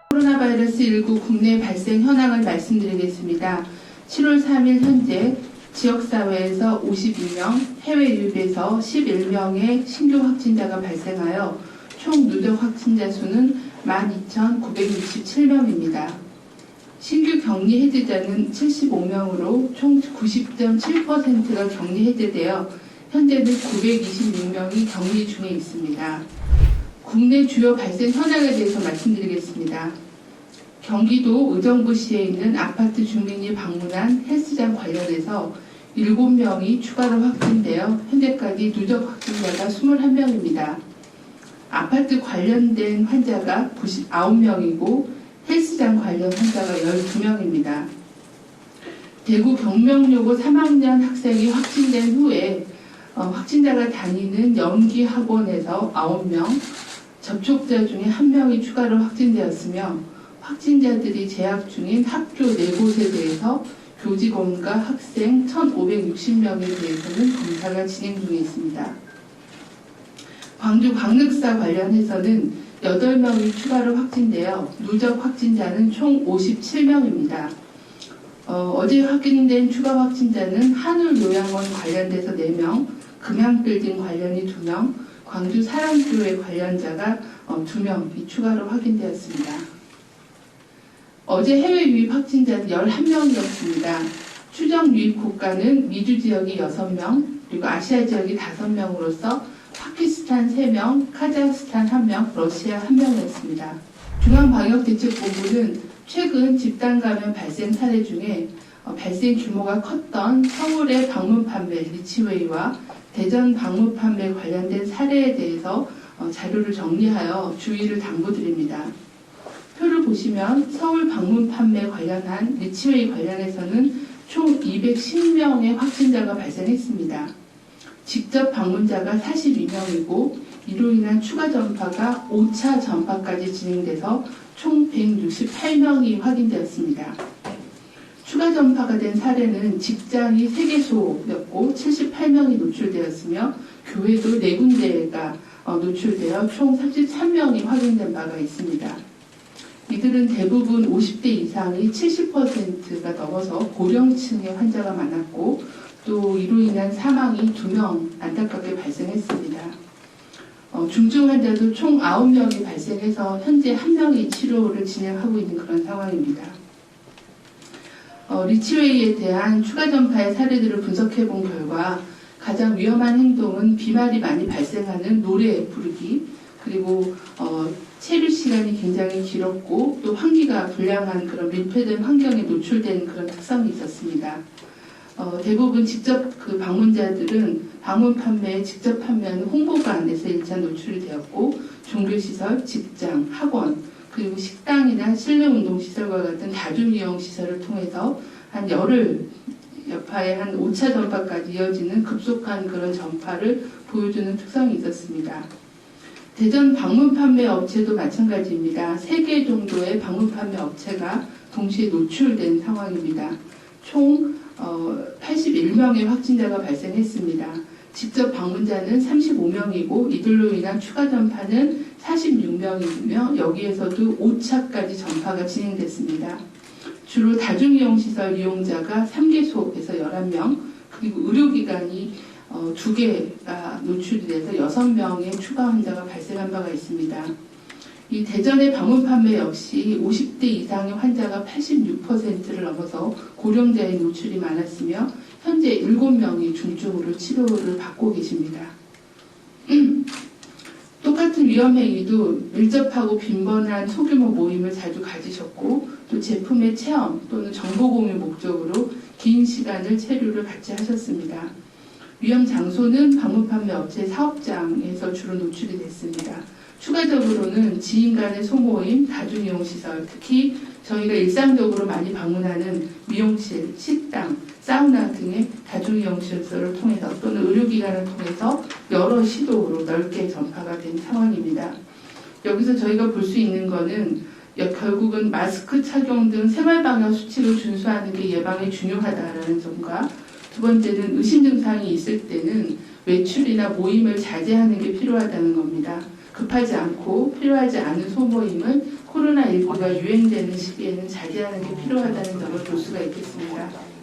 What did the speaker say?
코로나 바이러스 19 국내 발생 현황을 말씀드리겠습니다. 7월 3일 현재 지역사회에서 52명, 해외 유입에서 11명의 신규 확진자가 발생하여 총 누적 확진자 수는 12,967명입니다. 신규 격리 해제자는 75명으로 총 90.7%가 격리 해제되어 현재는 926명이 격리 중에 있습니다. 국내 주요 발생 현황에 대해서 말씀드리겠습니다. 경기도 의정부시에 있는 아파트 주민이 방문한 헬스장 관련해서 7명이 추가로 확진되어 현재까지 누적 확진자가 21명입니다. 아파트 관련된 환자가 99명이고 헬스장 관련 환자가 12명입니다. 대구 경명여고 3학년 학생이 확진된 후에 확진자가 다니는 연기학원에서 9명, 접촉자 중에 1명이 추가로 확진되었으며 확진자들이 재학 중인 학교 4곳에 대해서 교직원과 학생 1,560명에 대해서는 검사가 진행 중에 있습니다. 광주 광역사 관련해서는 8명이 추가로 확진되어 누적 확진자는 총 57명입니다. 어제 확인된 추가 확진자는 한울요양원 관련돼서 4명, 금양빌딩 관련이 2명, 광주 사랑교회 관련자가 2명이 추가로 확인되었습니다. 어제 해외 유입 확진자는 11명이었습니다. 추정 유입 국가는 미주 지역이 6명, 그리고 아시아 지역이 5명으로서 파키스탄 3명, 카자흐스탄 1명, 러시아 1명이었습니다. 중앙방역대책본부는 최근 집단 감염 발생 사례 중에 발생 규모가 컸던 서울의 방문 판매 리치웨이와 대전 방문 판매 관련된 사례에 대해서 자료를 정리하여 주의를 당부드립니다. 표를 보시면 서울 방문 판매 관련한 리치웨이 관련해서는 총 210명의 확진자가 발생했습니다. 직접 방문자가 42명이고 이로 인한 추가 전파가 5차 전파까지 진행돼서 총 168명이 확인되었습니다. 추가 전파가 된 사례는 직장이 3개소였고 78명이 노출되었으며 교회도 4군데가 노출되어 총 33명이 확인된 바가 있습니다. 이들은 대부분 50대 이상이 70%가 넘어서 고령층의 환자가 많았고 또 이로 인한 사망이 2명 안타깝게 발생했습니다. 중증 환자도 총 9명이 발생해서 현재 1명이 치료를 진행하고 있는 그런 상황입니다. 리치웨이에 대한 추가 전파의 사례들을 분석해 본 결과 가장 위험한 행동은 비말이 많이 발생하는 노래 부르기, 그리고 체류 시간이 굉장히 길었고 또 환기가 불량한 그런 밀폐된 환경에 노출된 그런 특성이 있었습니다. 대부분 직접 그 방문자들은 방문 판매에 직접 판매하는 홍보가 안 돼서 1차 노출이 되었고 종교시설, 직장, 학원, 그리고 식당이나 실내 운동시설과 같은 다중이용 시설을 통해서 한 열흘 여파에 한 5차 전파까지 이어지는 급속한 그런 전파를 보여주는 특성이 있었습니다. 대전 방문 판매 업체도 마찬가지입니다. 3개 정도의 방문 판매 업체가 동시에 노출된 상황입니다. 총 81명의 확진자가 발생했습니다. 직접 방문자는 35명이고 이들로 인한 추가 전파는 46명이며 여기에서도 5차까지 전파가 진행됐습니다. 주로 다중이용시설 이용자가 3개소에서 11명, 그리고 의료기관이 2개가 노출이 돼서 6명의 추가 환자가 발생한 바가 있습니다. 이 대전의 방문 판매 역시 50대 이상의 환자가 86%를 넘어서 고령자의 노출이 많았으며 현재 7명이 중증으로 치료를 받고 계십니다. 똑같은 위험행위도 밀접하고 빈번한 소규모 모임을 자주 가지셨고 또 제품의 체험 또는 정보 공유 목적으로 긴 시간을 체류를 같이 하셨습니다. 위험 장소는 방문 판매 업체 사업장에서 주로 노출이 됐습니다. 추가적으로는 지인 간의 소모임, 다중이용시설, 특히 저희가 일상적으로 많이 방문하는 미용실, 식당, 사우나 등의 다중이용시설을 통해서 또는 의료기관을 통해서 여러 시도로 넓게 전파가 된 상황입니다. 여기서 저희가 볼 수 있는 것은 결국은 마스크 착용 등 생활방역 수칙을 준수하는 게 예방에 중요하다는 점과 두 번째는 의심 증상이 있을 때는 외출이나 모임을 자제하는 게 필요하다는 겁니다. 급하지 않고 필요하지 않은 소모임은 코로나19가 유행되는 시기에는 자제하는 게 필요하다는 점을 볼 수가 있겠습니다.